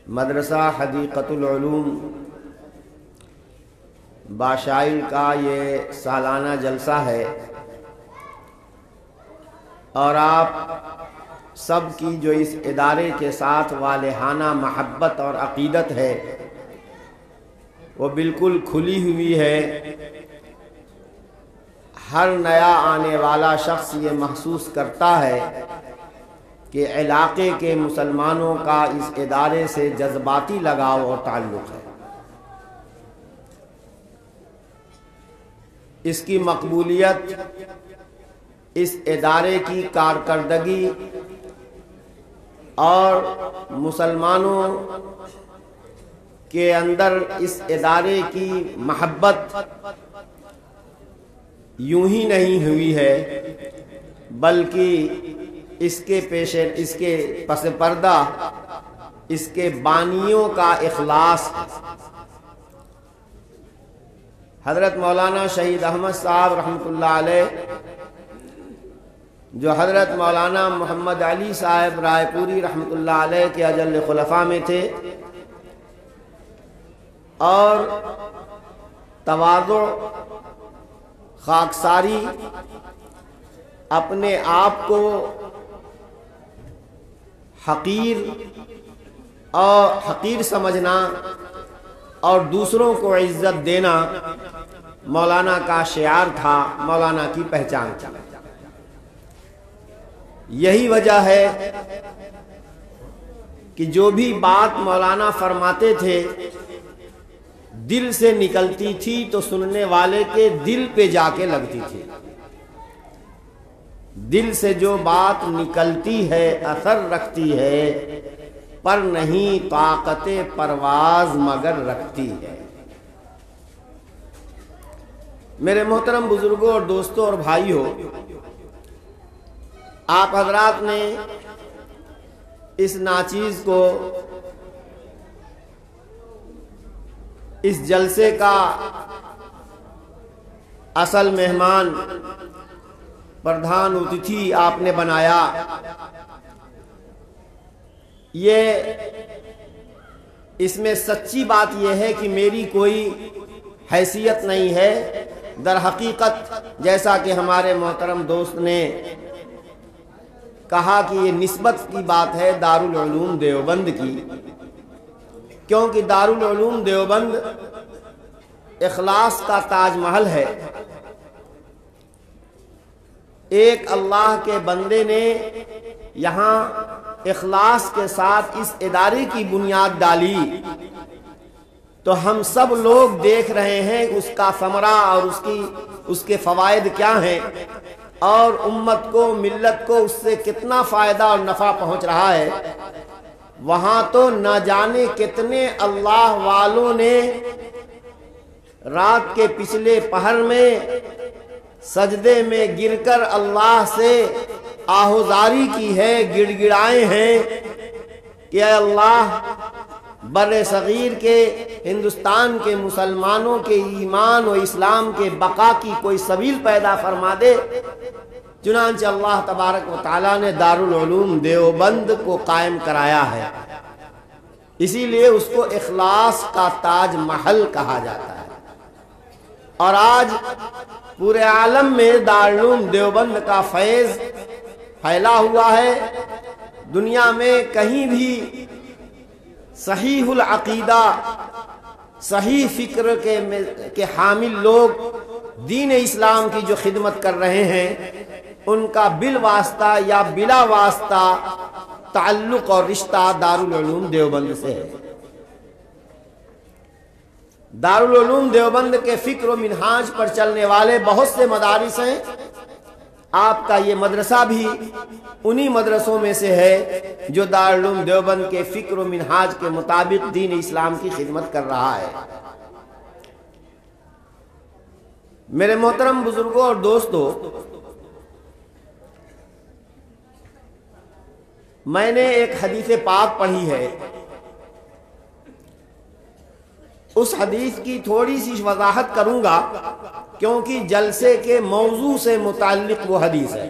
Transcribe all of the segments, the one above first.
مدرسہ حدیقۃ العلوم باشائل کا یہ سالانہ جلسہ ہے اور آپ سب کی جو اس ادارے کے ساتھ والہانہ محبت اور عقیدت ہے وہ بالکل کھلی ہوئی ہے۔ ہر نیا آنے والا شخص یہ محسوس کرتا ہے کہ علاقے کے مسلمانوں کا اس ادارے سے جذباتی لگاؤ اور تعلق ہے۔ اس کی مقبولیت، اس ادارے کی کارکردگی اور مسلمانوں کے اندر اس ادارے کی محبت یوں ہی نہیں ہوئی ہے، بلکہ اس کے پس پردہ اس کے بانیوں کا اخلاص۔ حضرت مولانا شہید احمد صاحب رحمۃ اللہ علیہ، جو حضرت مولانا محمد علی صاحب رائے پوری رحمۃ اللہ علیہ کے اجل خلفاء میں تھے، اور تواضع، خاکساری، اپنے آپ کو حقیر سمجھنا اور دوسروں کو عزت دینا مولانا کا شعار تھا، مولانا کی پہچان تھی۔ یہی وجہ ہے کہ جو بھی بات مولانا فرماتے تھے دل سے نکلتی تھی تو سننے والے کے دل پہ جا کے لگتی تھی۔ دل سے جو بات نکلتی ہے اثر رکھتی ہے، پر نہیں طاقت پرواز مگر رکھتی ہے۔ میرے محترم بزرگوں اور دوستوں اور بھائیوں، آپ حضرات نے اس ناچیز کو، اس جلسے کا اصل مہمان، پردھان اتتھی آپ نے بنایا۔ اس میں سچی بات یہ ہے کہ میری کوئی حیثیت نہیں ہے۔ در حقیقت جیسا کہ ہمارے محترم دوست نے کہا کہ یہ نسبت کی بات ہے دارالعلوم دیوبند کی، کیونکہ دارالعلوم دیوبند اخلاص کا تاج محل ہے۔ ایک اللہ کے بندے نے یہاں اخلاص کے ساتھ اس ادارے کی بنیاد ڈالی، تو ہم سب لوگ دیکھ رہے ہیں اس کا ثمرہ اور اس کے فوائد کیا ہیں، اور امت کو، ملت کو اس سے کتنا فائدہ اور نفع پہنچ رہا ہے۔ وہاں تو نہ جانے کتنے اللہ والوں نے رات کے پچھلے پہر میں سجدے میں گر کر اللہ سے آہوزاری کی ہے، گڑ گڑائے ہیں کہ اے اللہ بر صغیر کے، ہندوستان کے مسلمانوں کے ایمان و اسلام کے بقا کی کوئی سبیل پیدا فرما دے۔ چنانچہ اللہ تبارک و تعالیٰ نے دارالعلوم دیوبند کو قائم کرایا ہے، اسی لیے اس کو اخلاص کا تاج محل کہا جاتا ہے۔ اور آج پورے عالم میں دارالعلوم دیوبند کا فیض پھیلا ہوا ہے۔ دنیا میں کہیں بھی صحیح العقیدہ، صحیح فکر کے حامل لوگ دین اسلام کی جو خدمت کر رہے ہیں، ان کا بالواسطہ یا بلا واسطہ تعلق اور رشتہ دارالعلوم دیوبند سے ہے۔ دارالعلوم دیوبند کے فکر و منہاج پر چلنے والے بہت سے مدارس ہیں۔ آپ کا یہ مدرسہ بھی انہی مدرسوں میں سے ہے جو دارالعلوم دیوبند کے فکر و منہاج کے مطابق دین اسلام کی خدمت کر رہا ہے۔ میرے محترم بزرگوں اور دوستوں، میں نے ایک حدیث پاک پڑھی ہے، اس حدیث کی تھوڑی سی وضاحت کروں گا کیونکہ جلسے کے موضوع سے متعلق وہ حدیث ہے۔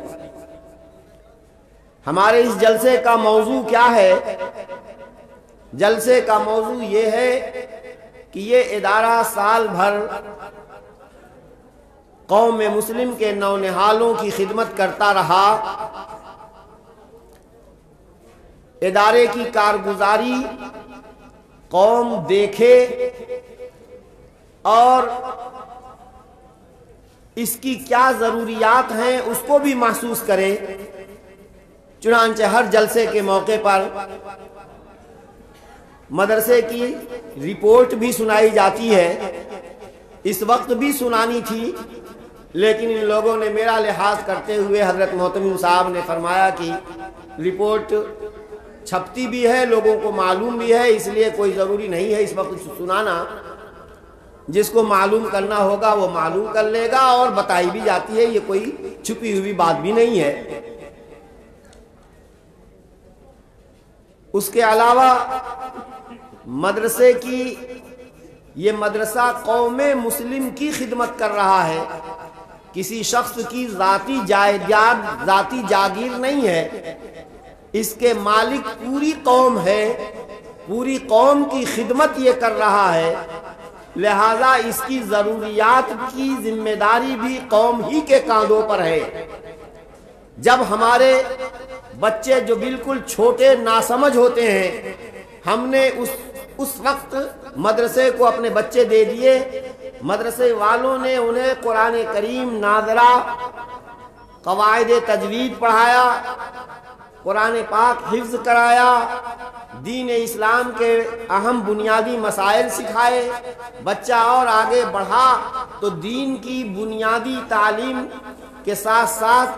ہمارے اس جلسے کا موضوع کیا ہے؟ جلسے کا موضوع یہ ہے کہ یہ ادارہ سال بھر قوم مسلم کے نونہالوں کی خدمت کرتا رہا۔ ادارے کی کارگزاری قوم دیکھے اور اس کی کیا ضروریات ہیں اس کو بھی محسوس کرے۔ چنانچہ ہر جلسے کے موقع پر مدرسے کی رپورٹ بھی سنائی جاتی ہے۔ اس وقت بھی سنانی تھی، لیکن ان لوگوں نے میرا لحاظ کرتے ہوئے حضرت محتمم صاحب نے فرمایا کہ رپورٹ چھپتی بھی ہے، لوگوں کو معلوم بھی ہے، اس لیے کوئی ضروری نہیں ہے اس وقت سنانا۔ جس کو معلوم کرنا ہوگا وہ معلوم کر لے گا، اور بتائی بھی جاتی ہے، یہ کوئی چھپی ہوئی بات بھی نہیں ہے۔ اس کے علاوہ مدرسے کی یہ مدرسہ قوم مسلم کی خدمت کر رہا ہے، کسی شخص کی ذاتی جائیداد، ذاتی جاگیر نہیں ہے۔ اس کے مالک پوری قوم ہے، پوری قوم کی خدمت یہ کر رہا ہے، لہذا اس کی ضروریات کی ذمہ داری بھی قوم ہی کے کاندھوں پر ہے۔ جب ہمارے بچے جو بالکل چھوٹے ناسمجھ ہوتے ہیں، ہم نے اس وقت مدرسے کو اپنے بچے دے دیے، مدرسے والوں نے انہیں قرآن کریم ناظرہ، قواعد تجوید پڑھایا، قرآن پاک حفظ کرایا، دین اسلام کے اہم بنیادی مسائل سکھائے۔ بچہ اور آگے بڑھا تو دین کی بنیادی تعلیم کے ساتھ ساتھ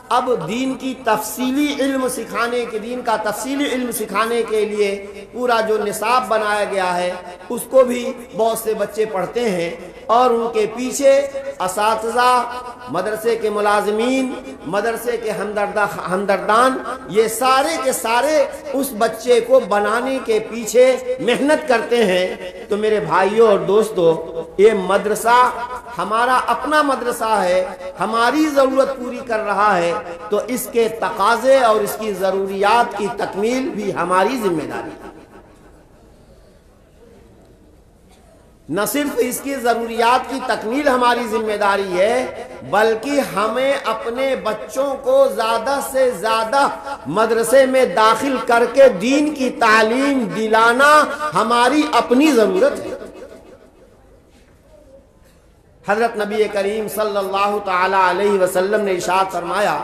اب دین کی تفصیلی علم سکھانے کے، دین کا تفصیلی علم سکھانے کے لیے پورا جو نصاب بنایا گیا ہے اس کو بھی بہت سے بچے پڑھتے ہیں، اور ان کے پیچھے اساتذہ، مدرسے کے ملازمین، مدرسے کے ہمدردان، یہ سارے کے سارے اس بچے کو بنانے کے پیچھے محنت کرتے ہیں۔ تو میرے بھائیوں اور دوستو، یہ مدرسہ ہمارا اپنا مدرسہ ہے، ہماری ضرورت پوری کر رہا ہے، تو اس کے تقاضے اور اس کی ضروریات کی تکمیل بھی ہماری ذمہ داری ہے۔ نہ صرف اس کی ضروریات کی تکمیل ہماری ذمہ داری ہے، بلکہ ہمیں اپنے بچوں کو زیادہ سے زیادہ مدرسے میں داخل کر کے دین کی تعلیم دلانا ہماری اپنی ضرورت ہے۔ حضرت نبی کریم صلی اللہ تعالی علیہ وسلم نے ارشاد فرمایا،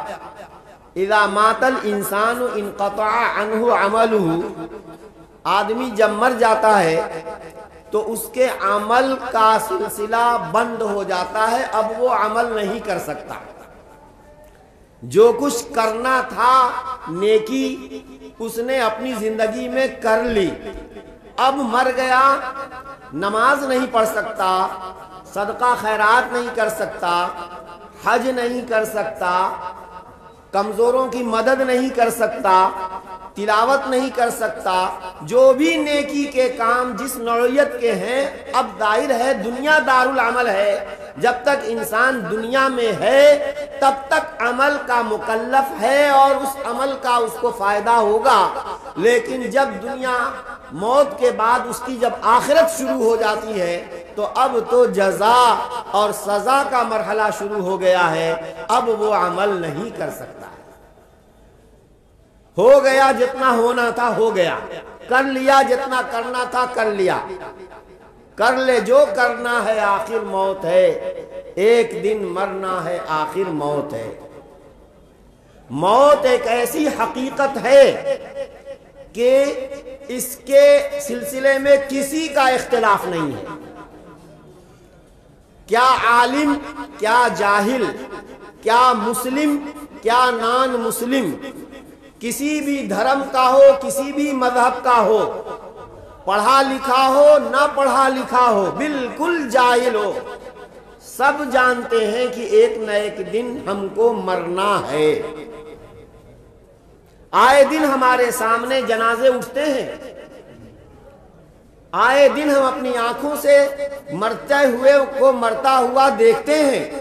اذا مات الانسان انقطع عنہ عملہ، آدمی جب مر جاتا ہے تو اس کے عمل کا سلسلہ بند ہو جاتا ہے، اب وہ عمل نہیں کر سکتا۔ جو کچھ کرنا تھا نیکی اس نے اپنی زندگی میں کر لی، اب مر گیا، نماز نہیں پڑھ سکتا، صدقہ خیرات نہیں کر سکتا، حج نہیں کر سکتا، کمزوروں کی مدد نہیں کر سکتا، تلاوت نہیں کر سکتا، جو بھی نیکی کے کام جس نوعیت کے ہیں، اب ظاہر ہے دنیا دار العمل ہے، جب تک انسان دنیا میں ہے تب تک عمل کا مکلف ہے اور اس عمل کا اس کو فائدہ ہوگا، لیکن جب دنیا موت کے بعد اس کی جب آخرت شروع ہو جاتی ہے تو اب تو جزا اور سزا کا مرحلہ شروع ہو گیا ہے، اب وہ عمل نہیں کر سکتا۔ ہو گیا جتنا ہونا تھا ہو گیا، کر لیا جتنا کرنا تھا کر لیا، کر لے جو کرنا ہے، آخر موت ہے، ایک دن مرنا ہے، آخر موت ہے۔ موت ایک ایسی حقیقت ہے کہ اس کے سلسلے میں کسی کا اختلاف نہیں ہے، کیا عالم، کیا جاہل، کیا مسلم، کیا نان مسلم، کسی بھی دھرم کا ہو، کسی بھی مذہب کا ہو، پڑھا لکھا ہو نہ پڑھا لکھا ہو، بالکل جاہل ہو، سب جانتے ہیں کہ ایک نہ ایک دن ہم کو مرنا ہے۔ آئے دن ہمارے سامنے جنازے اٹھتے ہیں، آئے دن ہم اپنی آنکھوں سے مرتے ہوئے کو مرتا ہوا دیکھتے ہیں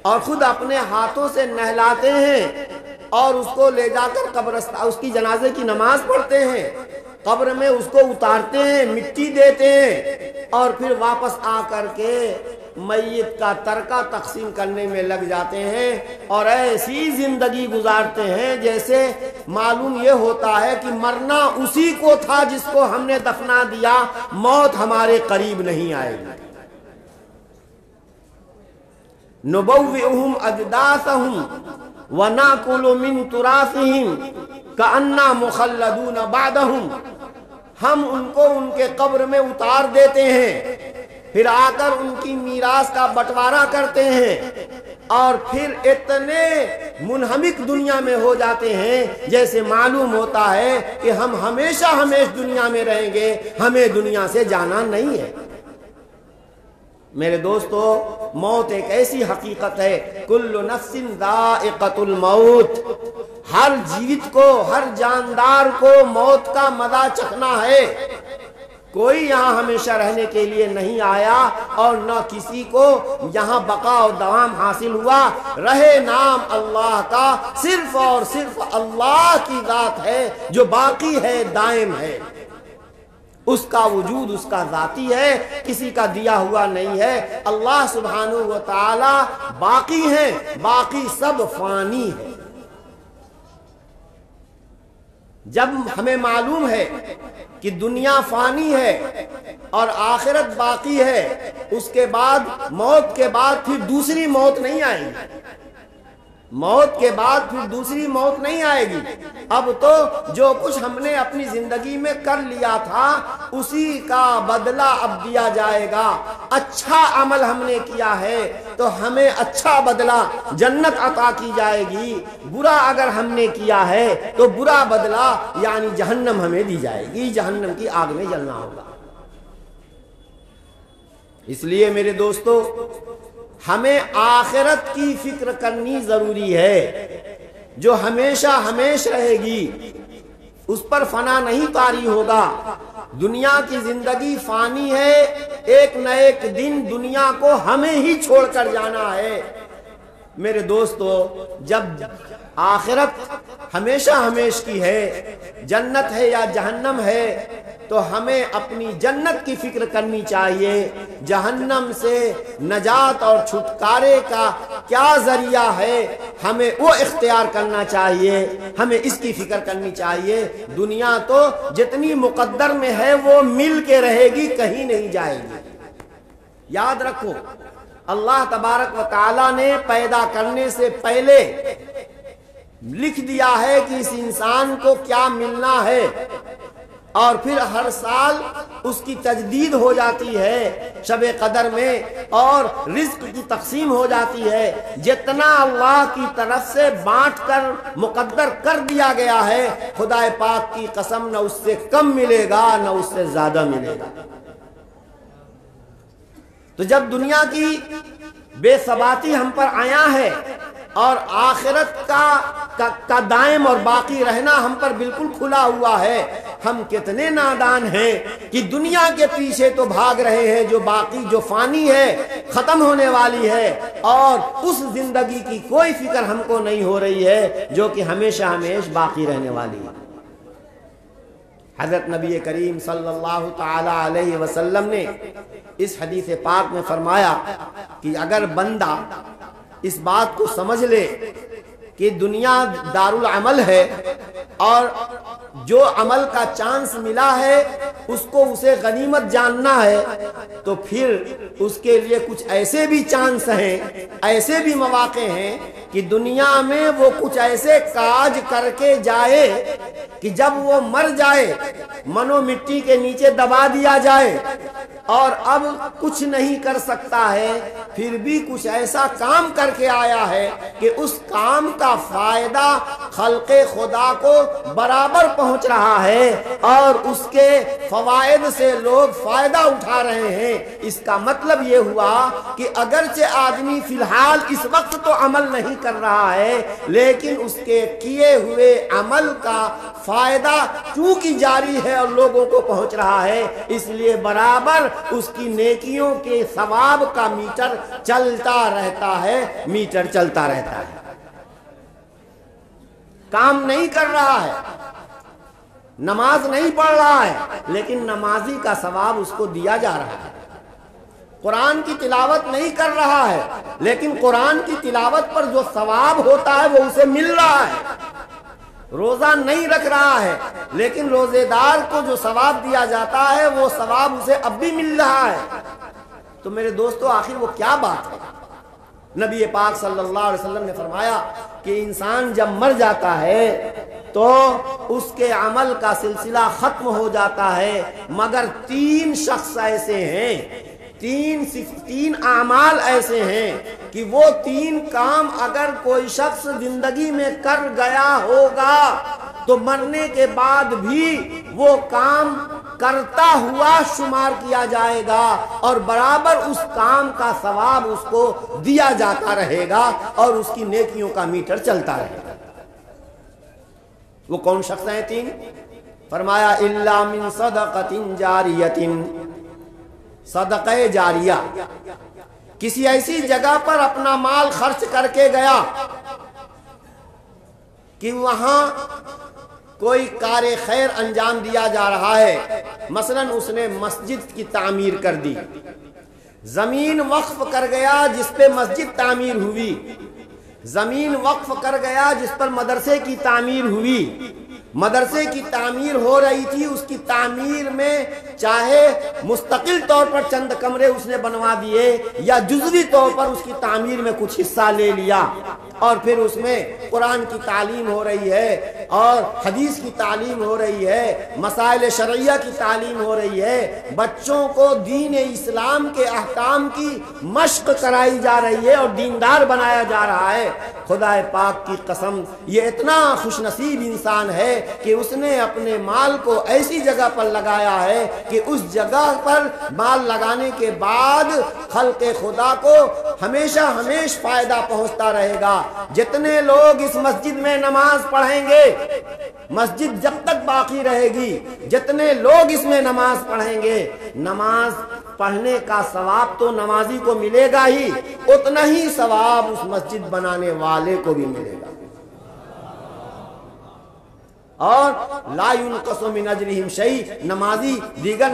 اور خود اپنے ہاتھوں سے نہلاتے ہیں اور اس کو لے جا کر قبرستان، اس کی جنازے کی نماز پڑھتے ہیں، قبر میں اس کو اتارتے ہیں، مٹی دیتے ہیں اور پھر واپس آ کر کے میت کا ترکہ تقسیم کرنے میں لگ جاتے ہیں اور ایسی زندگی گزارتے ہیں جیسے معلوم یہ ہوتا ہے کہ مرنا اسی کو تھا جس کو ہم نے دفنا دیا، موت ہمارے قریب نہیں آئے گی۔ نبوئہم اجداثہم وناکل من تراثہم کأننا مخلدون بعدہم، ہم ان کو ان کے قبر میں اتار دیتے ہیں، پھر آ کر ان کی میراث کا بٹوارا کرتے ہیں اور پھر اتنے منہمک دنیا میں ہو جاتے ہیں جیسے معلوم ہوتا ہے کہ ہم ہمیشہ دنیا میں رہیں گے، ہمیں دنیا سے جانا نہیں ہے۔ میرے دوستو، موت ایک ایسی حقیقت ہے، کل نفس ذائقۃ الموت، ہر جیوت کو، ہر جاندار کو موت کا مزہ چکھنا ہے۔ کوئی یہاں ہمیشہ رہنے کے لیے نہیں آیا اور نہ کسی کو یہاں بقا و دوام حاصل ہوا۔ رہے نام اللہ کا، صرف اور صرف اللہ کی ذات ہے جو باقی ہے، دائم ہے، اس کا وجود اس کا ذاتی ہے، کسی کا دیا ہوا نہیں ہے۔ اللہ سبحانہ و تعالی باقی ہیں، باقی سب فانی ہے۔ جب ہمیں معلوم ہے کہ دنیا فانی ہے اور آخرت باقی ہے، اس کے بعد موت کے بعد پھر دوسری موت نہیں آئے گی، موت کے بعد پھر دوسری موت نہیں آئے گی۔ اب تو جو کچھ ہم نے اپنی زندگی میں کر لیا تھا اسی کا بدلہ اب دیا جائے گا۔ اچھا عمل ہم نے کیا ہے تو ہمیں اچھا بدلہ جنت عطا کی جائے گی، برا اگر ہم نے کیا ہے تو برا بدلہ یعنی جہنم ہمیں دی جائے گی، جہنم کی آگ میں جلنا ہوگا۔ اس لیے میرے دوستو، ہمیں آخرت کی فکر کرنی ضروری ہے، جو ہمیشہ ہمیش رہے گی، اس پر فنا نہیں طاری ہوگا۔ دنیا کی زندگی فانی ہے، ایک نہ ایک دن دنیا کو ہمیں ہی چھوڑ کر جانا ہے۔ میرے دوستو، جب آخرت ہمیشہ ہمیش کی ہے، جنت ہے یا جہنم ہے، تو ہمیں اپنی جنت کی فکر کرنی چاہیے۔ جہنم سے نجات اور چھٹکارے کا کیا ذریعہ ہے، ہمیں وہ اختیار کرنا چاہیے، ہمیں اس کی فکر کرنی چاہیے۔ دنیا تو جتنی مقدر میں ہے وہ مل کے رہے گی، کہیں نہیں جائے گی۔ یاد رکھو، اللہ تبارک و تعالی نے پیدا کرنے سے پہلے لکھ دیا ہے کہ اس انسان کو کیا ملنا ہے، اور پھر ہر سال اس کی تجدید ہو جاتی ہے شب قدر میں، اور رزق کی تقسیم ہو جاتی ہے۔ جتنا اللہ کی طرف سے بانٹ کر مقدر کر دیا گیا ہے، خدا پاک کی قسم نہ اس سے کم ملے گا نہ اس سے زیادہ ملے گا۔ تو جب دنیا کی بے ثباتی ہم پر آیا ہے اور آخرت کا دائم اور باقی رہنا ہم پر بالکل کھلا ہوا ہے، ہم کتنے نادان ہیں کہ دنیا کے پیچھے تو بھاگ رہے ہیں جو باقی، جو فانی ہے، ختم ہونے والی ہے، اور اس زندگی کی کوئی فکر ہم کو نہیں ہو رہی ہے جو کہ ہمیشہ ہمیش باقی رہنے والی ہے۔ حضرت نبی کریم صلی اللہ تعالی علیہ وسلم نے اس حدیث پاک میں فرمایا کہ اگر بندہ اس بات کو سمجھ لے کہ دنیا دارالعمل ہے اور جو عمل کا چانس ملا ہے اس کو اسے غنیمت جاننا ہے، تو پھر اس کے لیے کچھ ایسے بھی چانس ہیں، ایسے بھی مواقع ہیں کہ دنیا میں وہ کچھ ایسے کاج کر کے جائے کہ جب وہ مر جائے، منو مٹی کے نیچے دبا دیا جائے اور اب کچھ نہیں کر سکتا ہے، پھر بھی کچھ ایسا کام کر کے آیا ہے کہ اس کام کا فائدہ خلق خدا کو برابر پہنچ رہا ہے اور اس کے فوائد سے لوگ فائدہ اٹھا رہے ہیں۔ اس کا مطلب یہ ہوا کہ اگرچہ آدمی فی الحال اس وقت تو عمل نہیں کر رہا ہے، لیکن اس کے کیے ہوئے عمل کا فائدہ چونکہ جاری ہے اور لوگوں کو پہنچ رہا ہے، اس لیے برابر اس کی نیکیوں کے ثواب کا میٹر چلتا رہتا ہے، میٹر چلتا رہتا ہے، کام نہیں کر رہا ہے۔ نماز نہیں پڑھ رہا ہے لیکن نمازی کا ثواب اس کو دیا جا رہا ہے، قرآن کی تلاوت نہیں کر رہا ہے لیکن قرآن کی تلاوت پر جو ثواب ہوتا ہے وہ اسے مل رہا ہے، روزہ نہیں رکھ رہا ہے لیکن روزے دار کو جو ثواب دیا جاتا ہے وہ ثواب اسے اب بھی مل رہا ہے۔ تو میرے دوستو آخر وہ کیا بات ہے؟ نبی پاک صلی اللہ علیہ وسلم نے فرمایا کہ انسان جب مر جاتا ہے تو اس کے عمل کا سلسلہ ختم ہو جاتا ہے، مگر تین شخص ایسے ہیں، تین اعمال ایسے ہیں کہ وہ تین کام اگر کوئی شخص زندگی میں کر گیا ہوگا تو مرنے کے بعد بھی وہ کام کرتا ہوا شمار کیا جائے گا اور برابر اس کام کا ثواب اس کو دیا جاتا رہے گا اور اس کی نیکیوں کا میٹر چلتا رہے گا۔ وہ کون شخص ہیں تین؟ فرمایا الا من صدقۃ جاریۃ، صدقہ جاریہ، کسی ایسی جگہ پر اپنا مال خرچ کر کے گیا کہ وہاں کوئی کار خیر انجام دیا جا رہا ہے، مثلا اس نے مسجد کی تعمیر کر دی، زمین وقف کر گیا جس پہ مسجد تعمیر ہوئی، زمین وقف کر گیا جس پر مدرسے کی تعمیر ہوئی، مدرسے کی تعمیر ہو رہی تھی، اس کی تعمیر میں چاہے مستقل طور پر چند کمرے اس نے بنوا دیے یا جزوی طور پر اس کی تعمیر میں کچھ حصہ لے لیا، اور پھر اس میں قرآن کی تعلیم ہو رہی ہے اور حدیث کی تعلیم ہو رہی ہے، مسائل شرعیہ کی تعلیم ہو رہی ہے، بچوں کو دین اسلام کے احکام کی مشق کرائی جا رہی ہے اور دیندار بنایا جا رہا ہے۔ خدا پاک کی قسم یہ اتنا خوش نصیب انسان ہے کہ اس نے اپنے مال کو ایسی جگہ پر لگایا ہے کہ اس جگہ پر مال لگانے کے بعد خلق خدا کو ہمیشہ ہمیشہ فائدہ پہنچتا رہے گا۔ جتنے لوگ اس مسجد میں نماز پڑھیں گے، مسجد جب تک باقی رہے گی، جتنے لوگ اس میں نماز پڑھیں گے، نماز پڑھنے کا ثواب تو نمازی کو ملے گا ہی، اتنا ہی ثواب اس مسجد بنانے والے کو بھی ملے گا، اور لا ينقص من اجرهم شيء، نمازی دیگر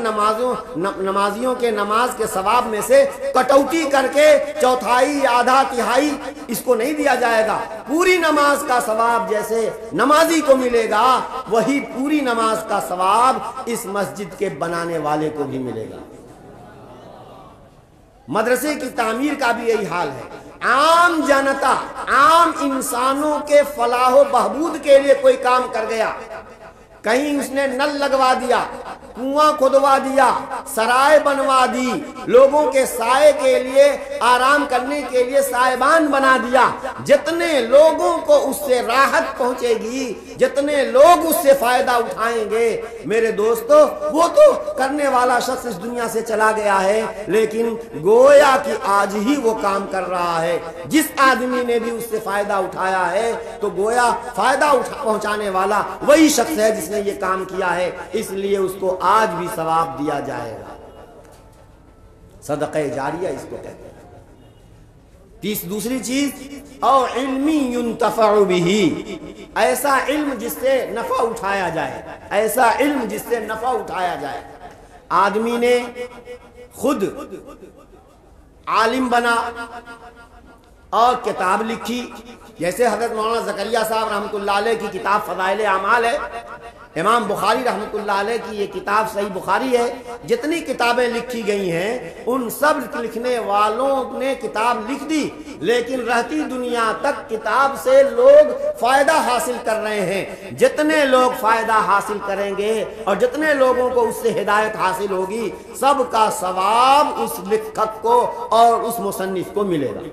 نمازیوں کے نماز کے ثواب میں سے کٹوتی کر کے چوتھائی آدھا تہائی اس کو نہیں دیا جائے گا، پوری نماز کا ثواب جیسے نمازی کو ملے گا وہی پوری نماز کا ثواب اس مسجد کے بنانے والے کو بھی ملے گا۔ مدرسے کی تعمیر کا بھی یہی حال ہے، عام جنتا، عام انسانوں کے فلاح و بہبود کے لیے کوئی کام کر گیا، کہیں اس نے نل لگوا دیا، کنواں کھدوا دیا، سرائے بنوا دی، لوگوں کے سائے کے لیے آرام کرنے کے لیے سائبان بنا دیا، جتنے لوگوں کو اس سے راحت پہنچے گی، جتنے لوگ اس سے فائدہ اٹھائیں گے، میرے دوستو وہ تو کرنے والا شخص اس دنیا سے چلا گیا ہے لیکن گویا کہ آج ہی وہ کام کر رہا ہے، جس آدمی نے بھی اس سے فائدہ اٹھایا ہے تو گویا فائدہ پہنچانے والا وہی شخص ہے جس نے یہ کام کیا ہے، اس لیے اس کو آج بھی ثواب دیا جائے گا۔ صدقہ جاریہ اس کو کہتے ہیں۔ دوسری چیز اور علمی ينتفع به، ایسا علم جس سے نفع اٹھایا جائے، ایسا علم جس سے نفع اٹھایا جائے۔ آدمی نے خود عالم بنا اور کتاب لکھی، جیسے حضرت مولانا زکریا صاحب رحمۃ اللہ علیہ کی کتاب فضائل اعمال ہے، امام بخاری رحمۃ اللہ علیہ کی یہ کتاب صحیح بخاری ہے، جتنی کتابیں لکھی گئی ہیں ان سب لکھنے والوں نے کتاب لکھ دی، لیکن رہتی دنیا تک کتاب سے لوگ فائدہ حاصل کر رہے ہیں، جتنے لوگ فائدہ حاصل کریں گے اور جتنے لوگوں کو اس سے ہدایت حاصل ہوگی، سب کا ثواب اس لکھت کو اور اس مصنف کو ملے گا۔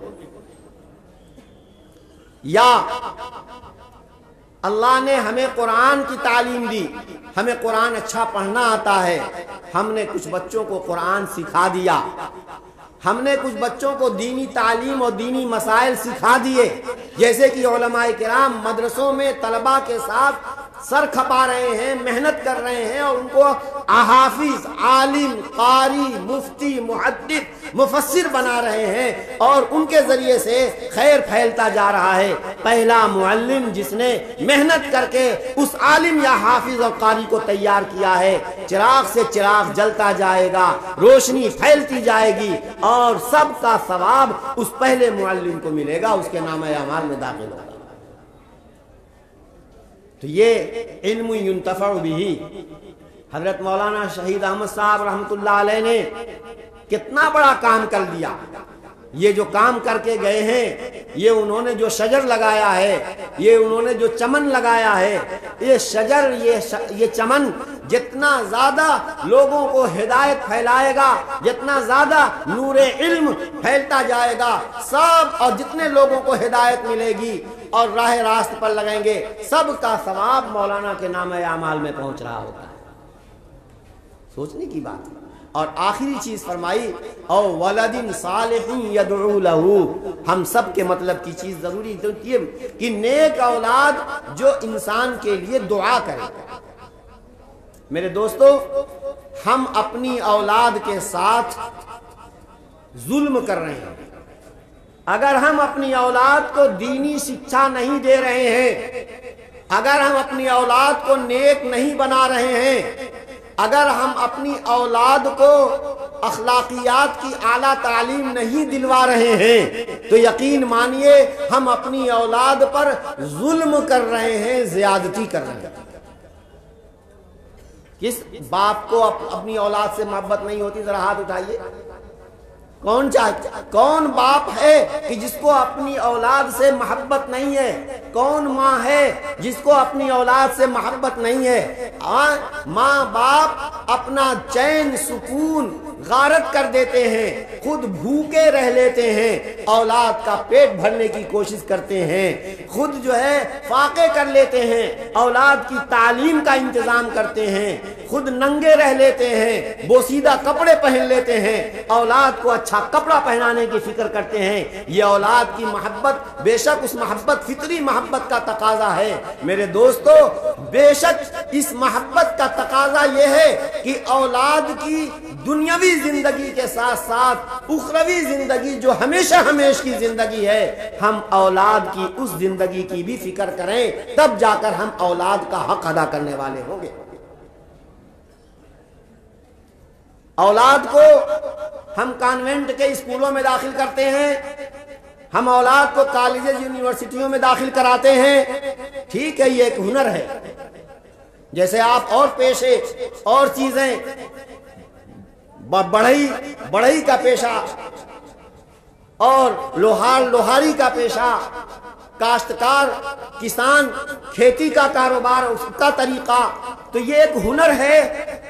یا اللہ نے ہمیں قرآن کی تعلیم دی، ہمیں قرآن اچھا پڑھنا آتا ہے، ہم نے کچھ بچوں کو قرآن سکھا دیا، ہم نے کچھ بچوں کو دینی تعلیم اور دینی مسائل سکھا دیے، جیسے کہ علماء کرام مدرسوں میں طلباء کے ساتھ سر کھپا رہے ہیں، محنت کر رہے ہیں اور ان کو حافظ، عالم، قاری، مفتی، محدث، مفسر بنا رہے ہیں اور ان کے ذریعے سے خیر پھیلتا جا رہا ہے۔ پہلا معلم جس نے محنت کر کے اس عالم یا حافظ اور قاری کو تیار کیا ہے، چراغ سے چراغ جلتا جائے گا، روشنی پھیلتی جائے گی اور سب کا ثواب اس پہلے معلم کو ملے گا، اس کے نامہ اعمال میں داخل ہوگا۔ تو یہ علم ينتفع به۔ حضرت مولانا شہید احمد صاحب رحمۃ اللہ علیہ نے کتنا بڑا کام کر دیا۔ یہ جو کام کر کے گئے ہیں، یہ انہوں نے جو شجر لگایا ہے، یہ انہوں نے جو چمن لگایا ہے، یہ شجر، یہ چمن جتنا زیادہ لوگوں کو ہدایت پھیلائے گا، جتنا زیادہ نور علم پھیلتا جائے گا، سب اور جتنے لوگوں کو ہدایت ملے گی اور راہ راست پر لگیں گے، سب کا ثواب مولانا کے نامہ اعمال میں پہنچ رہا ہوتا ہے۔ سوچنے کی بات۔ اور آخری چیز فرمائی او ولد صالح یدعو لہ، ہم سب کے مطلب کی چیز ضروری ہوتی ہے کہ نیک اولاد جو انسان کے لیے دعا کرے۔ میرے دوستو، ہم اپنی اولاد کے ساتھ ظلم کر رہے ہیں۔ اگر ہم اپنی اولاد کو دینی شکشا نہیں دے رہے ہیں، اگر ہم اپنی اولاد کو نیک نہیں بنا رہے ہیں، اگر ہم اپنی اولاد کو اخلاقیات کی اعلیٰ تعلیم نہیں دلوا رہے ہیں، تو یقین مانیے ہم اپنی اولاد پر ظلم کر رہے ہیں، زیادتی کر رہے ہیں۔ کس باپ کو اپنی اولاد سے محبت نہیں ہوتی؟ ذرا ہاتھ اٹھائیے۔ کون باپ ہے کہ جس کو اپنی اولاد سے محبت نہیں ہے؟ کون ماں ہے جس کو اپنی اولاد سے محبت نہیں ہے؟ ماں باپ اپنا چین سکون غارت کر دیتے ہیں، خود بھوکے رہ لیتے ہیں، اولاد کا پیٹ بھرنے کی کوشش کرتے ہیں، خود جو ہے فاقے کر لیتے ہیں، اولاد کی تعلیم کا انتظام کرتے ہیں، خود ننگے رہ لیتے ہیں، بوسیدہ کپڑے پہن لیتے ہیں، اولاد کو اچھا کپڑا پہنانے کی فکر کرتے ہیں۔ یہ اولاد کی محبت بے شک اس محبت فطری محبت کا تقاضا ہے۔ میرے دوستو، بے شک اس محبت کا تقاضا یہ ہے کہ اولاد کی دنیاوی زندگی کے ساتھ ساتھ اخروی زندگی جو ہمیشہ ہمیش کی زندگی ہے، ہم اولاد کی اس زندگی کی بھی فکر کریں، تب جا کر ہم اولاد کا حق ادا کرنے والے ہوں گے۔ اولاد کو ہم کانوینٹ کے اسکولوں میں داخل کرتے ہیں، ہم اولاد کو کالجز یونیورسٹیوں میں داخل کراتے ہیں، ٹھیک ہے، یہ ایک ہنر ہے۔ جیسے آپ اور پیشے اور چیزیں، بڑھئی کا پیشہ اور لوہاری کا پیشہ، کاشتکار کسان کھیتی کا کاروبار، اس کا طریقہ، تو یہ ایک ہنر ہے۔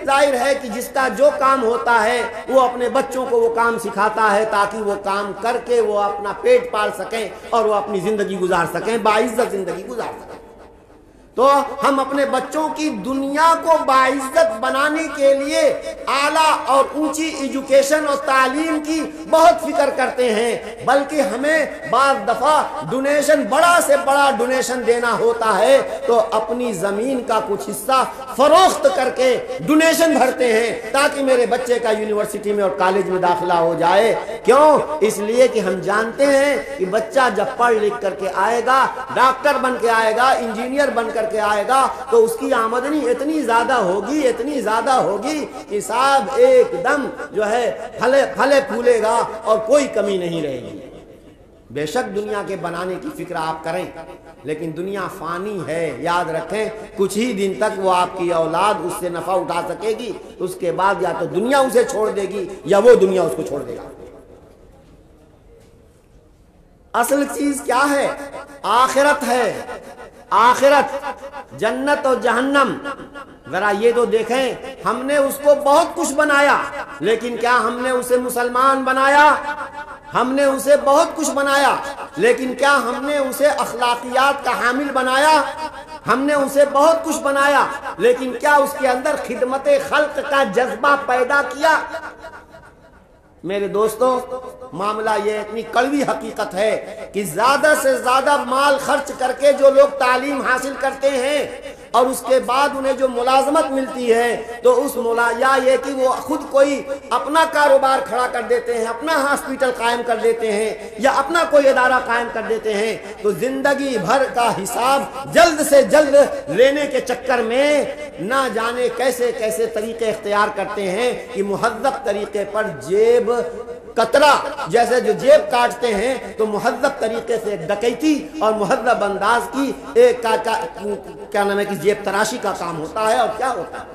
ظاہر ہے کہ جس کا جو کام ہوتا ہے وہ اپنے بچوں کو وہ کام سکھاتا ہے تاکہ وہ کام کر کے وہ اپنا پیٹ پال سکیں اور وہ اپنی زندگی گزار سکیں، باعزت زندگی گزار سکیں۔ تو ہم اپنے بچوں کی دنیا کو باعزت بنانے کے لیے اعلیٰ اور اونچی ایجوکیشن اور تعلیم کی بہت فکر کرتے ہیں، بلکہ ہمیں بعض دفعہ ڈونیشن، بڑا سے بڑا ڈونیشن دینا ہوتا ہے تو اپنی زمین کا کچھ حصہ فروخت کر کے ڈونیشن بھرتے ہیں تاکہ میرے بچے کا یونیورسٹی میں اور کالج میں داخلہ ہو جائے۔ کیوں؟ اس لیے کہ ہم جانتے ہیں کہ بچہ جب پڑھ لکھ کر کے آئے گا، ڈاکٹر بن کے آئے گا، انجینئر بن کر کے آئے گا، تو اس کی آمدنی اتنی زیادہ ہوگی کہ صاحب ایک دم جو ہے پھلے پھولے گا اور کوئی کمی نہیں رہے گی۔ بے شک دنیا کے بنانے کی فکر آپ کریں، لیکن دنیا فانی ہے، یاد رکھیں، کچھ ہی دن تک وہ آپ کی اولاد اس سے نفع اٹھا سکے گی، اس کے بعد یا تو دنیا اسے چھوڑ دے گی یا وہ دنیا اس کو چھوڑ دے گا۔ اصل چیز کیا ہے؟ آخرت ہے، آخرت، جنت اور جہنم۔ ذرا یہ تو دیکھیں، ہم نے اس کو بہت کچھ بنایا، لیکن کیا ہم نے اسے مسلمان بنایا؟ ہم نے اسے بہت کچھ بنایا، لیکن کیا ہم نے اسے اخلاقیات کا حامل بنایا؟ ہم نے اسے بہت کچھ بنایا، لیکن کیا اس کے اندر خدمت خلق کا جذبہ پیدا کیا؟ میرے دوستو، معاملہ یہ اتنی کڑوی حقیقت ہے کہ زیادہ سے زیادہ مال خرچ کر کے جو لوگ تعلیم حاصل کرتے ہیں اور اس کے بعد انہیں جو ملازمت ملتی ہے تو اس یا یہ کہ وہ خود کوئی اپنا کاروبار کھڑا کر دیتے ہیں، اپنا ہاسپٹل قائم کر دیتے ہیں یا اپنا کوئی ادارہ قائم کر دیتے ہیں، تو زندگی بھر کا حساب جلد سے جلد لینے کے چکر میں نہ جانے کیسے کیسے طریقے اختیار کرتے ہیں کہ مہذب طریقے پر جیب قطرہ جیسے جو جیب کاٹتے ہیں تو مہذب طریقے سے ایک ڈکیتی اور مہذب انداز کی ایک کیا نام ہے کہ جیب تراشی کا کام ہوتا ہے۔ اور کیا ہوتا ہے،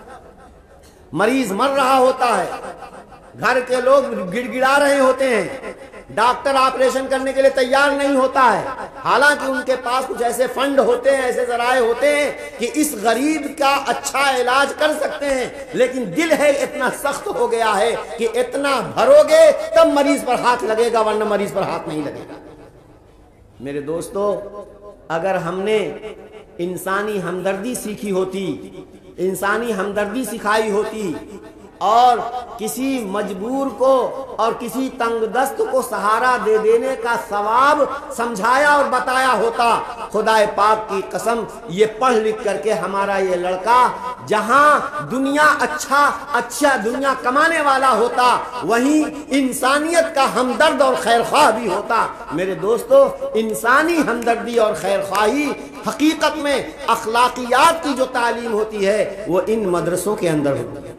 مریض مر رہا ہوتا ہے، گھر کے لوگ گڑ گڑا رہے ہوتے ہیں، ڈاکٹر آپریشن کرنے کے لیے تیار نہیں ہوتا ہے، حالانکہ ان کے پاس کچھ ایسے فنڈ ہوتے ہیں، ایسے ذرائع ہوتے ہیں کہ اس غریب کا اچھا علاج کر سکتے ہیں، لیکن دل ہے اتنا سخت ہو گیا ہے کہ اتنا بھرو گے تب مریض پر ہاتھ لگے گا، ورنہ مریض پر ہاتھ نہیں لگے گا۔ میرے دوستو، اگر ہم نے انسانی ہمدردی سیکھی ہوتی، انسانی ہمدردی سکھائی ہوتی اور کسی مجبور کو اور کسی تنگ دست کو سہارا دے دینے کا ثواب سمجھایا اور بتایا ہوتا، خدا پاک کی قسم یہ پڑھ لکھ کر کے ہمارا یہ لڑکا جہاں دنیا اچھا دنیا کمانے والا ہوتا، وہیں انسانیت کا ہمدرد اور خیرخواہ بھی ہوتا۔ میرے دوستو، انسانی ہمدردی اور خیرخواہی حقیقت میں اخلاقیات کی جو تعلیم ہوتی ہے وہ ان مدرسوں کے اندر ہوتی ہے۔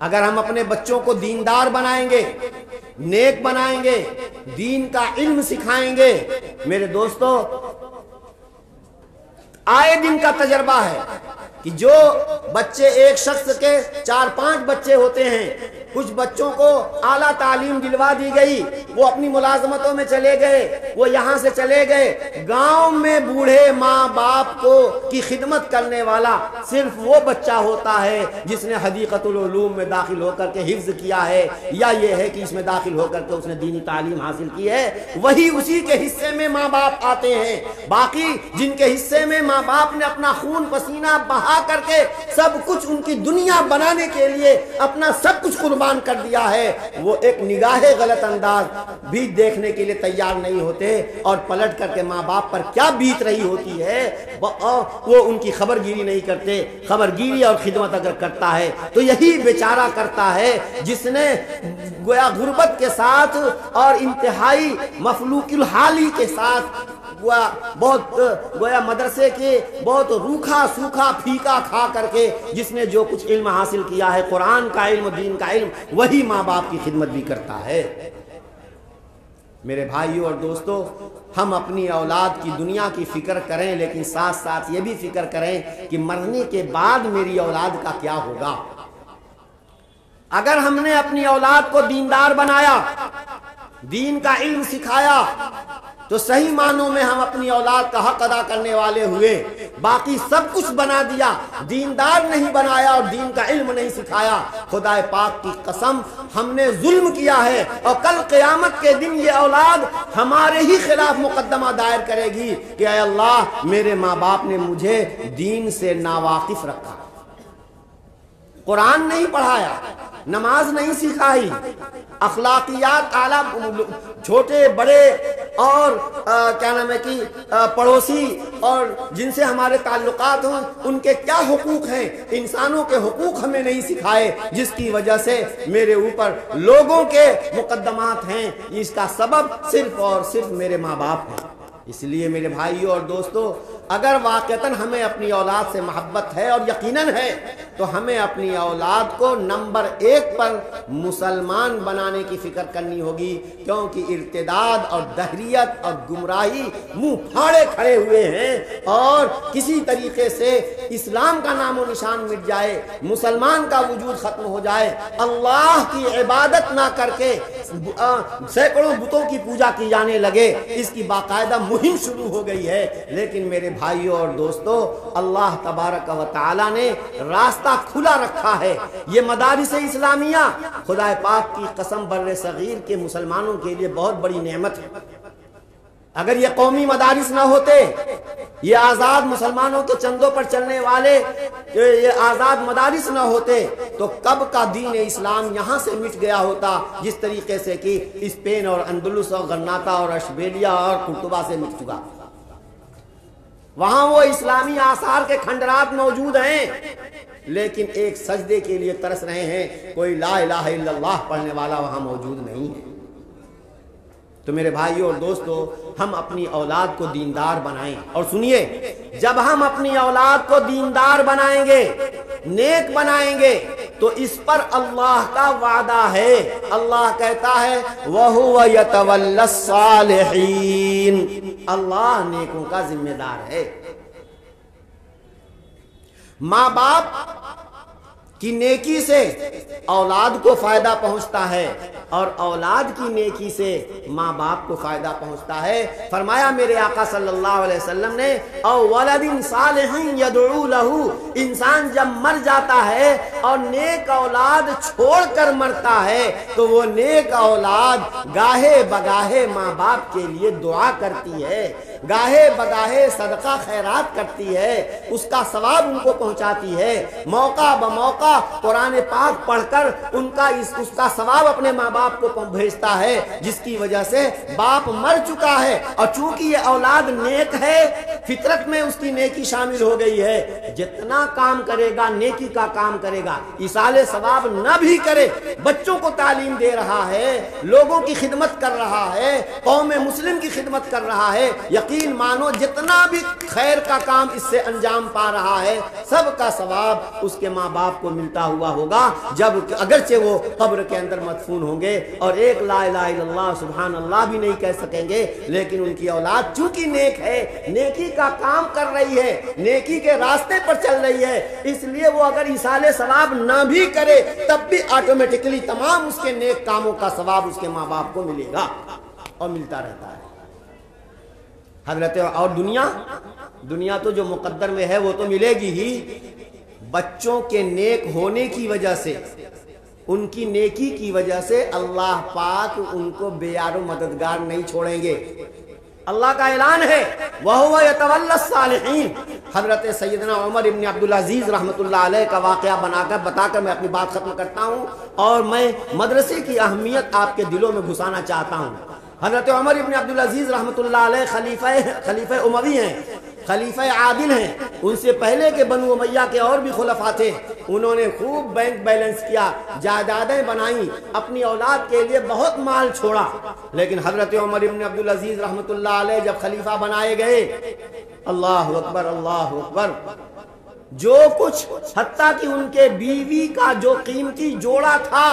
اگر ہم اپنے بچوں کو دیندار بنائیں گے، نیک بنائیں گے، دین کا علم سکھائیں گے، میرے دوستو آئے دن کا تجربہ ہے کہ جو بچے ایک شخص کے 4-5 بچے ہوتے ہیں، کچھ بچوں کو اعلیٰ تعلیم دلوا دی گئی، وہ اپنی ملازمتوں میں چلے گئے، وہ یہاں سے چلے گئے، گاؤں میں بوڑھے ماں باپ کی خدمت کرنے والا صرف وہ بچہ ہوتا ہے جس نے حدیقۃ العلوم میں داخل ہو کر کے حفظ کیا ہے، یا یہ ہے کہ اس میں داخل ہو کر کے اس نے دینی تعلیم حاصل کی ہے، وہی اسی کے حصے میں ماں باپ آتے ہیں۔ باقی جن کے حصے میں ماں باپ نے اپنا خون پسینہ بہا کر کے سب کچھ ان کی دنیا بنانے کے لیے اپنا سب کچھ قربان کر دیا ہے، وہ ایک نگاہ غلط انداز بھی دیکھنے کے لیے تیار نہیں ہوتے، اور پلٹ کر کے ماں باپ پر کیا بیت رہی ہوتی ہے وہ ان کی خبر گیری نہیں کرتے۔ خبر گیری اور خدمت اگر کرتا ہے تو یہی بیچارہ کرتا ہے جس نے گویا غربت کے ساتھ اور انتہائی مفلوک الحالی کے ساتھ گویا مدرسے کے بہت روکھا سوکھا پھیکا کھا کر کے جس نے جو کچھ علم حاصل کیا ہے، قرآن کا علم، دین کا علم، وہی ماں باپ کی خدمت بھی کرتا ہے۔ میرے بھائیوں اور دوستو، ہم اپنی اولاد کی دنیا کی فکر کریں، لیکن ساتھ ساتھ یہ بھی فکر کریں کہ مرنے کے بعد میری اولاد کا کیا ہوگا۔ اگر ہم نے اپنی اولاد کو دیندار بنایا، دین کا علم سکھایا، تو صحیح معنوں میں ہم اپنی اولاد کا حق ادا کرنے والے ہوئے۔ باقی سب کچھ بنا دیا، دیندار نہیں بنایا اور دین کا علم نہیں سکھایا، خدا پاک کی قسم ہم نے ظلم کیا ہے، اور کل قیامت کے دن یہ اولاد ہمارے ہی خلاف مقدمہ دائر کرے گی کہ اے اللہ، میرے ماں باپ نے مجھے دین سے ناواقف رکھا، قرآن نہیں پڑھایا، نماز نہیں سکھائی، اخلاقیات اعلیٰ، چھوٹے بڑے اور کیا نام ہے کہ پڑوسی اور جن سے ہمارے تعلقات ہوں ان کے کیا حقوق ہیں، انسانوں کے حقوق ہمیں نہیں سکھائے، جس کی وجہ سے میرے اوپر لوگوں کے مقدمات ہیں، اس کا سبب صرف اور صرف میرے ماں باپ ہیں۔ اس لیے میرے بھائیوں اور دوستو، اگر واقعتاً ہمیں اپنی اولاد سے محبت ہے اور یقیناً ہے، تو ہمیں اپنی اولاد کو نمبر 1 پر مسلمان بنانے کی فکر کرنی ہوگی، کیونکہ ارتداد اور دہریت اور گمراہی منہ پھاڑے کھڑے ہوئے ہیں، اور کسی طریقے سے اسلام کا نام و نشان مٹ جائے، مسلمان کا وجود ختم ہو جائے، اللہ کی عبادت نہ کر کے سینکڑوں بتوں کی پوجا کی جانے لگے، اس کی باقاعدہ مہم شروع ہو گئی ہے۔ لیکن میرے بھائیوں اور دوستو، اللہ تبارک و تعالی نے راستہ کھلا رکھا ہے۔ یہ مدارس اسلامیہ خدا پاک کی قسم بر صغیر کے مسلمانوں کے لیے بہت بڑی نعمت ہے۔ اگر یہ قومی مدارس نہ ہوتے، یہ آزاد مسلمانوں کے چندوں پر چلنے والے یہ آزاد مدارس نہ ہوتے، تو کب کا دین اسلام یہاں سے مٹ گیا ہوتا، جس طریقے سے کہ اسپین اور اندلس اور غرناطہ اور اشبیلیا اور قرطبہ سے مٹ چکا۔ وہاں وہ اسلامی آثار کے کھنڈرات موجود ہیں، لیکن ایک سجدے کے لیے ترس رہے ہیں، کوئی لا الہ الا اللہ پڑھنے والا وہاں موجود نہیں ہے۔ تو میرے بھائیوں اور دوستو، ہم اپنی اولاد کو دیندار بنائیں، اور سنیے، جب ہم اپنی اولاد کو دیندار بنائیں گے، نیک بنائیں گے، تو اس پر اللہ کا وعدہ ہے۔ اللہ کہتا ہے وَهُوَ يَتَوَلَّى الصَّالِحِينَ، اللہ نیکوں کا ذمہ دار ہے۔ ماں باپ کی نیکی سے اولاد کو فائدہ پہنچتا ہے، اور اولاد کی نیکی سے ماں باپ کو فائدہ پہنچتا ہے۔ فرمایا میرے آقا صلی اللہ علیہ وسلم نے، او ولد صالح یدعو لہ، انسان جب مر جاتا ہے اور نیک اولاد چھوڑ کر مرتا ہے تو وہ نیک اولاد گاہے بگاہے ماں باپ کے لیے دعا کرتی ہے، گاہے بگاہے صدقہ خیرات کرتی ہے، اس کا ثواب ان کو پہنچاتی ہے، موقع بموقع قرآن پاک پڑھ کر اس کا ثواب اپنے ماں باپ کو بھیجتا ہے، جس کی وجہ سے باپ مر چکا ہے، اور چونکہ یہ اولاد نیک ہے، فطرت میں اس کی نیکی شامل ہو گئی ہے، جتنا کام کرے گا نیکی کا کام کرے گا، ایصال ثواب نہ بھی کرے، بچوں کو تعلیم دے رہا ہے، لوگوں کی خدمت کر رہا ہے، قوم مسلم کی خدمت کر رہا ہے، یقین مانو جتنا بھی خیر کا کام اس سے انجام پا رہا ہے، سب کا ثواب اس کے ماں باپ کو ملتا ہوا ہوگا، جب اگرچہ وہ قبر کے اندر مدفون ہوں گے اور ایک لا الہ الا اللہ سبحان اللہ بھی نہیں کہہ سکیں گے، لیکن ان کی اولاد چونکہ نیک ہے، نیکی کا کام کر رہی ہے، نیکی کے راستے پر چل رہی ہے، اس لیے وہ اگر ایصال ثواب نہ بھی کرے تب بھی آٹومیٹکلی تمام اس کے نیک کاموں کا ثواب اس کے ماں باپ کو ملے گا، اور ملتا رہتا ہے حضرت۔ اور دنیا تو جو مقدر میں ہے وہ تو ملے گی ہی، بچوں کے نیک ہونے کی وجہ سے، ان کی نیکی کی وجہ سے اللہ پاک ان کو بے یار و مددگار نہیں چھوڑیں گے۔ اللہ کا اعلان ہے وَهُوَ يَتَوَلَّى الصَّالِحِينَ۔ حضرت سیدنا عمر ابن عبدالعزیز رحمۃ اللہ علیہ کا واقعہ بتا کر میں اپنی بات ختم کرتا ہوں، اور میں مدرسے کی اہمیت آپ کے دلوں میں گھسانا چاہتا ہوں۔ حضرت عمر ابن عبدالعزیز رحمۃ اللہ علیہ خلیفہ اموی ہیں، خلیفہ عادل ہیں، ان سے پہلے کے بنو امیہ کے اور بھی خلفاء تھے، انہوں نے خوب بینک بیلنس کیا، جائیدادیں بنائیں، اپنی اولاد کے لیے بہت مال چھوڑا، لیکن حضرت عمر ابن عبدالعزیز رحمۃ اللہ علیہ جب خلیفہ بنائے گئے، اللہ اکبر اللہ اکبر، جو کچھ حتیٰ کہ ان کے بیوی کا جو قیمتی جوڑا تھا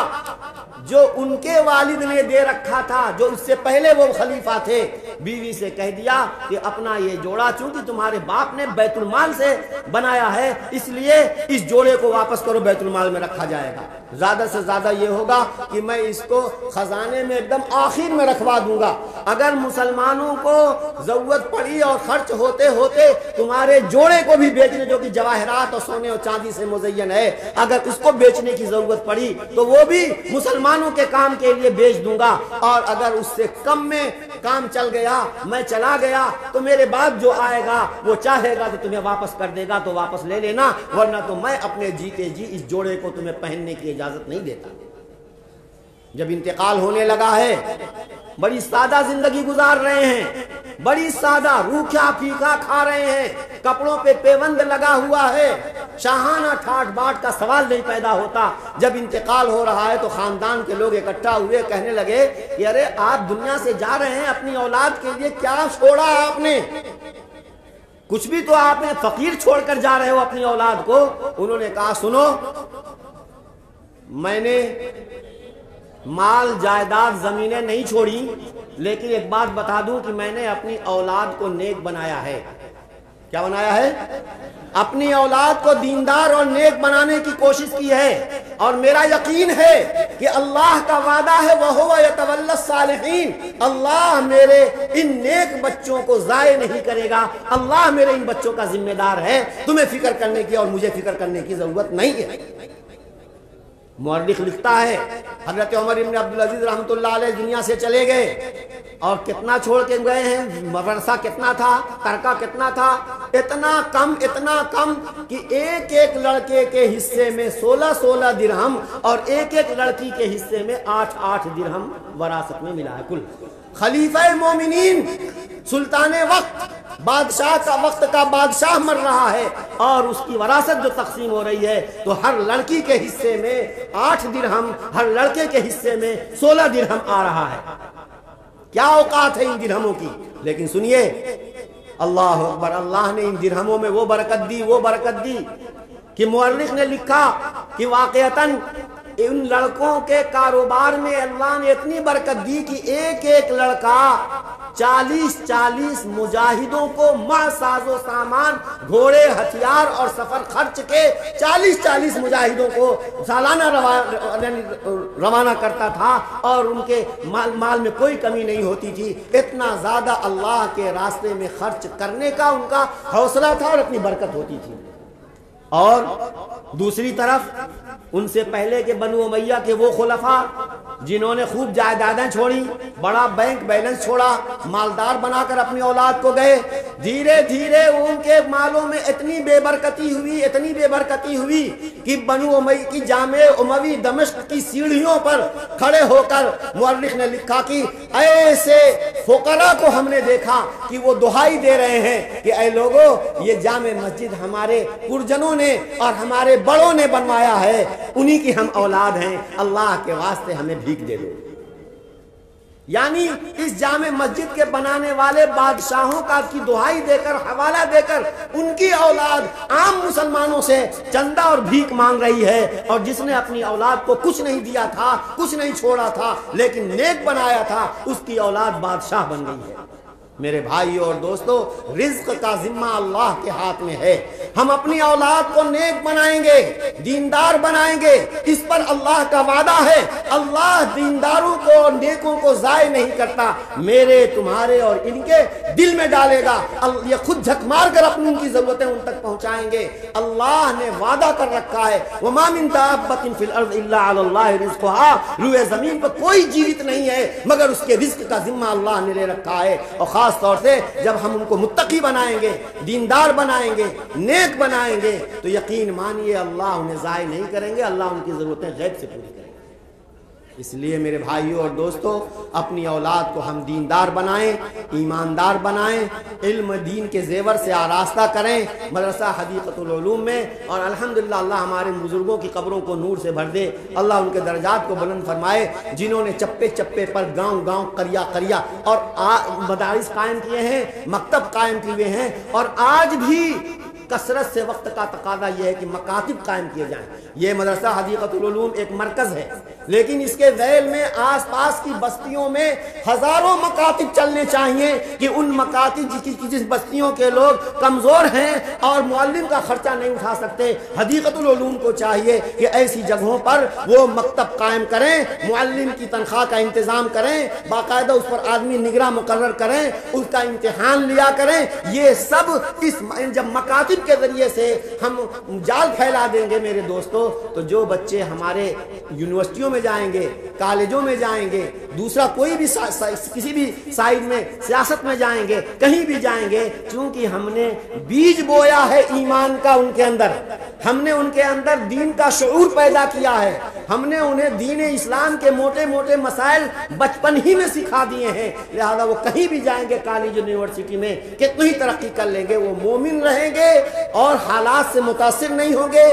جو ان کے والد نے دے رکھا تھا، جو اس سے پہلے وہ خلیفہ تھے، بیوی سے کہہ دیا کہ اپنا یہ جوڑا چونکہ تمہارے باپ نے بیت المال سے بنایا ہے، اس لیے اس جوڑے کو واپس کرو، بیت المال میں رکھا جائے گا، زیادہ سے زیادہ یہ ہوگا کہ میں اس کو خزانے میں ایک دم آخر میں رکھوا دوں گا، اگر مسلمانوں کو ضرورت پڑی اور خرچ ہوتے ہوتے تمہارے جوڑے کو بھی بیچنے، جو کہ جواہرات اور سونے اور چاندی سے مزین ہے، اگر اس کو بیچنے کی ضرورت پڑی تو وہ بھی مسلمانوں کے کام کے لیے بیچ دوں گا، اور اگر اس سے کم میں کام چل گیا، میں چلا گیا، تو میرے بعد جو آئے گا وہ چاہے گا تو تمہیں واپس کر دے گا تو واپس لے لینا، ورنہ تو میں اپنے جیتے جی اس جوڑے کو تمہیں پہننے کی اجازت نہیں دیتا۔ جب انتقال ہونے لگا ہے، بڑی سادہ زندگی گزار رہے ہیں، بڑی سادہ، روکھا پھیکا کھا رہے ہیں، کپڑوں پہ پیوند لگا ہوا ہے، شاہانہ ٹھاٹ باٹ کا سوال نہیں پیدا ہوتا۔ جب انتقال ہو رہا ہے تو خاندان کے لوگ اکٹھا ہوئے، کہنے لگے کہ ارے آپ دنیا سے جا رہے ہیں، اپنی اولاد کے لیے کیا چھوڑا آپ نے؟ کچھ بھی تو آپ نے فقیر چھوڑ کر جا رہے ہو اپنی اولاد کو۔ انہوں نے کہا سنو، میں نے مال جائیداد زمینیں نہیں چھوڑی، لیکن ایک بات بتا دوں کہ میں نے اپنی اولاد کو نیک بنایا ہے۔ کیا بنایا ہے؟ اپنی اولاد کو دیندار اور نیک بنانے کی کوشش کی ہے، اور میرا یقین ہے کہ اللہ کا وعدہ ہے وَهُوَ يَتَوَلَّى الصَّالِحِينَ، اللہ میرے ان نیک بچوں کو ضائع نہیں کرے گا، اللہ میرے ان بچوں کا ذمہ دار ہے، تمہیں فکر کرنے کی اور مجھے فکر کرنے کی ضرورت نہیں ہے۔ مورخ لکھتا ہے حضرت عمر بن عبدالعزیز رحمۃ اللہ علیہ دنیا سے چلے گئے، اور کتنا چھوڑ کے گئے ہیں؟ ورثہ کتنا تھا، ترکہ کتنا تھا؟ اتنا کم کہ ایک ایک لڑکے کے حصے میں 16 درہم، اور ایک ایک لڑکی کے حصے میں 8 درہم وراثت میں ملا ہے کل۔ خلیفہ مومنین، سلطان وقت بادشاہ کا وقت کا بادشاہ مر رہا ہے اور اس کی وراثت جو تقسیم ہو رہی ہے تو ہر لڑکی کے حصے میں 8 درہم، ہر لڑکے کے حصے میں 16 درہم آ رہا ہے۔ کیا اوقات ہے ان درہموں کی! لیکن سنیے، اللہ اکبر، اللہ نے ان درہموں میں وہ برکت دی، وہ برکت دی کہ مورخ نے لکھا کہ واقعتاً ان لڑکوں کے کاروبار میں اللہ نے اتنی برکت دی کہ ایک ایک لڑکا 40 مجاہدوں کو مع ساز و سامان، گھوڑے، ہتھیار اور سفر خرچ کے 40 مجاہدوں کو سالانہ روانہ کرتا تھا اور ان کے مال میں کوئی کمی نہیں ہوتی تھی۔ اتنا زیادہ اللہ کے راستے میں خرچ کرنے کا ان کا حوصلہ تھا اور اتنی برکت ہوتی تھی۔ اور دوسری طرف ان سے پہلے کے بنو امیہ کے وہ خلفاء جنہوں نے خوب جائیدادیں چھوڑی، بڑا بینک بیلنس چھوڑا، مالدار بنا کر اپنی اولاد کو گئے، دھیرے دھیرے ان کے مالوں میں اتنی بے برکتی ہوئی کہ بنو امیہ کی جامع اموی دمشق کی سیڑھیوں پر کھڑے ہو کر مورخ نے لکھا کہ ایسے فقراء کو ہم نے دیکھا کہ وہ دہائی دے رہے ہیں کہ اے لوگوں، یہ جامع مسجد ہمارے پرجنوں نے اور ہمارے بڑوں نے بنوایا ہے، انہی کی ہم اولاد ہیں، اللہ کے واسطے ہمیں بھیک دے دو۔ یعنی اس جامع مسجد کے بنانے والے بادشاہوں کا کی دہائی دے کر، حوالہ دے کر ان کی اولاد عام مسلمانوں سے چندہ اور بھیک مانگ رہی ہے، اور جس نے اپنی اولاد کو کچھ نہیں دیا تھا، کچھ نہیں چھوڑا تھا لیکن نیک بنایا تھا، اس کی اولاد بادشاہ بن گئی ہے۔ میرے بھائی اور دوستو، رزق کا ذمہ اللہ کے ہاتھ میں ہے۔ ہم اپنی اولاد کو نیک بنائیں گے، دیندار بنائیں گے، اس پر اللہ کا وعدہ ہے۔ اللہ دینداروں کو اور نیکوں کو ضائع نہیں کرتا، میرے، تمہارے اور ان کے دل میں ڈالے گا۔ یہ خود جھک مار کر اپنی ان کی ضرورتیں ان تک پہنچائیں گے۔ اللہ نے وعدہ کر رکھا ہے، وَمَا مِن دَابَّةٍ فِي الْأَرْضِ إِلَّا عَلَى اللَّهِ رِزْقُهَا، روئے زمین پر کوئی جیوت نہیں ہے مگر اس کے رزق کا ذمہ اللہ نے لے رکھا ہے۔ اور خاص طور سے جب ہم ان کو متقی بنائیں گے، دیندار بنائیں گے، نیک بنائیں گے تو یقین مانیے اللہ انہیں ضائع نہیں کریں گے، اللہ ان کی ضرورتیں غیب سے پوری کریں گے۔ اس لیے میرے بھائیوں اور دوستو، اپنی اولاد کو ہم دیندار بنائیں، ایماندار بنائیں، علم دین کے زیور سے آراستہ کریں۔ مدرسہ حدیقۃ العلوم میں، اور الحمدللہ اللہ ہمارے بزرگوں کی قبروں کو نور سے بھر دے، اللہ ان کے درجات کو بلند فرمائے، جنہوں نے چپے چپے پر، گاؤں گاؤں، قریہ قریہ اور مدارس قائم کیے ہیں، مکتب قائم کیے ہیں، اور آج بھی کثرت سے وقت کا تقاضا یہ ہے کہ مکاتب قائم کیے جائیں۔ یہ مدرسہ حدیقۃ العلوم ایک مرکز ہے، لیکن اس کے ذیل میں آس پاس کی بستیوں میں ہزاروں مکاتب چلنے چاہیے کہ ان مکاتب جس بستیوں کے لوگ کمزور ہیں اور معلم کا خرچہ نہیں اٹھا سکتے، حدیقۃ العلوم کو چاہیے کہ ایسی جگہوں پر وہ مکتب قائم کریں، معلم کی تنخواہ کا انتظام کریں، باقاعدہ اس پر آدمی نگراں مقرر کریں، اس کا امتحان لیا کریں۔ یہ سب جب مکاتب کے ذریعے سے ہم جال پھیلا دیں گے میرے دوستو، تو جو بچے ہمارے یونیورسٹیوں میں جائیں گے، کالجوں میں جائیں گے، دوسرا کوئی بھی کسی بھی سائڈ میں، سیاست میں جائیں گے، کہیں بھی جائیں گے، چونکہ ہم نے بیج بویا ہے ایمان کا ان کے اندر، ہم نے ان کے اندر دین کا شعور پیدا کیا ہے، ہم نے انہیں دین اسلام کے موٹے موٹے مسائل بچپن ہی میں سکھا دیے ہیں، لہذا وہ کہیں بھی جائیں گے کالج یونیورسٹی میں کتنی ترقی کر لیں گے، وہ مومن رہیں گے اور حالات سے متاثر نہیں ہوں گے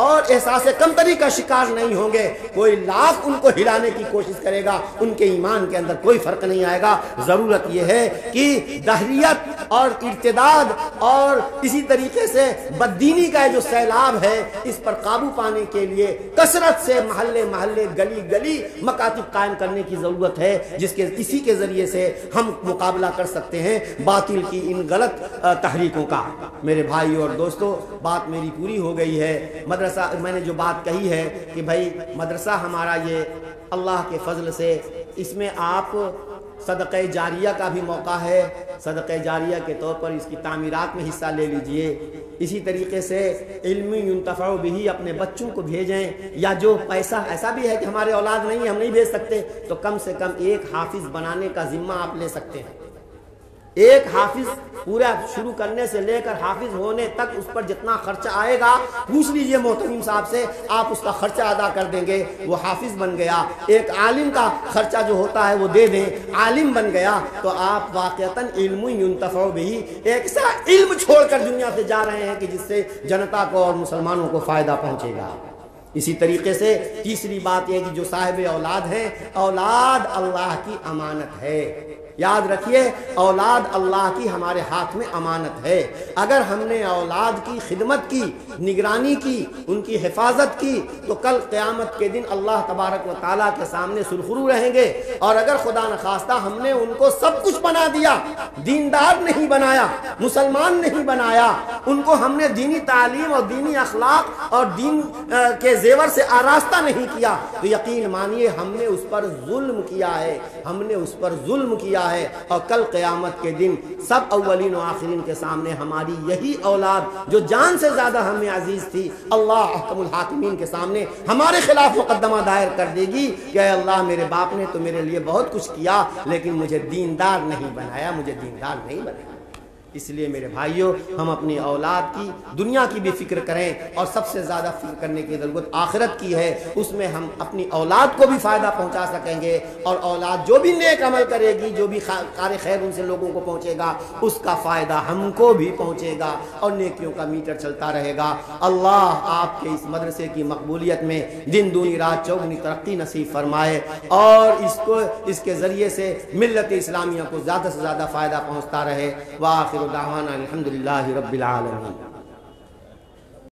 اور احساس کمتری کا شکار نہیں ہوں گے۔ کوئی لاکھ ان کو ہلانے کی کوشش کرے گا، ان کے ایمان کے اندر کوئی فرق نہیں آئے گا۔ ضرورت یہ ہے کہ دہریت اور ارتداد اور اسی طریقے سے بددینی کا جو سیلاب ہے، اس پر قابو پانے کے لیے کثرت سے محلے محلے، گلی گلی مکاتب قائم کرنے کی ضرورت ہے، اسی کے ذریعے سے ہم مقابلہ کر سکتے ہیں باطل کی ان غلط تحریکوں کا۔ میرے بھائی اور دوستو، بات میری پوری ہو گئی ہے۔ مدرسہ، میں نے جو بات کہی ہے کہ بھائی مدرسہ ہمارا یہ اللہ کے فضل سے، اس میں آپ صدقہ جاریہ کا بھی موقع ہے، صدقہ جاریہ کے طور پر اس کی تعمیرات میں حصہ لے لیجئے۔ اسی طریقے سے علم ينتفع به، اپنے بچوں کو بھیجیں، یا جو پیسہ ایسا بھی ہے کہ ہمارے اولاد نہیں، ہم نہیں بھیج سکتے، تو کم سے کم ایک حافظ بنانے کا ذمہ آپ لے سکتے ہیں۔ ایک حافظ پورا شروع کرنے سے لے کر حافظ ہونے تک اس پر جتنا خرچہ آئے گا پوچھ لیجئے محترم صاحب سے، آپ اس کا خرچہ ادا کر دیں گے، وہ حافظ بن گیا۔ ایک عالم کا خرچہ جو ہوتا ہے وہ دے دیں، عالم بن گیا تو آپ واقعتاً علم ينتفع به، ایک ایسا علم چھوڑ کر دنیا سے جا رہے ہیں کہ جس سے جنتا کو اور مسلمانوں کو فائدہ پہنچے گا۔ اسی طریقے سے تیسری بات یہ کہ جو صاحب اولاد ہیں، اولاد اللہ کی امانت ہے۔ یاد رکھیے اولاد اللہ کی ہمارے ہاتھ میں امانت ہے۔ اگر ہم نے اولاد کی خدمت کی، نگرانی کی، ان کی حفاظت کی تو کل قیامت کے دن اللہ تبارک و تعالیٰ کے سامنے سرخرو رہیں گے۔ اور اگر خدا نخواستہ ہم نے ان کو سب کچھ بنا دیا، دیندار نہیں بنایا، مسلمان نہیں بنایا، ان کو ہم نے دینی تعلیم اور دینی اخلاق اور دین کے زیور سے آراستہ نہیں کیا تو یقین مانیے ہم نے اس پر ظلم کیا ہے، ہم نے اس پر ظلم کیا ہے۔ اور کل قیامت کے دن سب اولین و آخرین کے سامنے ہماری یہی اولاد جو جان سے زیادہ ہمیں عزیز تھی، اللہ احکم الحاکمین کے سامنے ہمارے خلاف مقدمہ دائر کر دے گی کہ اے اللہ میرے باپ نے تو میرے لیے بہت کچھ کیا لیکن مجھے دیندار نہیں بنایا، مجھے دیندار نہیں بنایا۔ اس لیے میرے بھائیوں ہم اپنی اولاد کی دنیا کی بھی فکر کریں اور سب سے زیادہ فکر کرنے کی ضرورت آخرت کی ہے۔ اس میں ہم اپنی اولاد کو بھی فائدہ پہنچا سکیں گے اور اولاد جو بھی نیک عمل کرے گی، جو بھی کار خیر ان سے لوگوں کو پہنچے گا اس کا فائدہ ہم کو بھی پہنچے گا اور نیکیوں کا میٹر چلتا رہے گا۔ اللہ آپ کے اس مدرسے کی مقبولیت میں دن دونی رات چوگنی ترقی نصیب فرمائے اور اس کے ذریعے سے ملت اسلامیہ کو زیادہ سے زیادہ فائدہ پہنچتا رہے۔ وآخر دعوانا الحمدللہ رب العالمین۔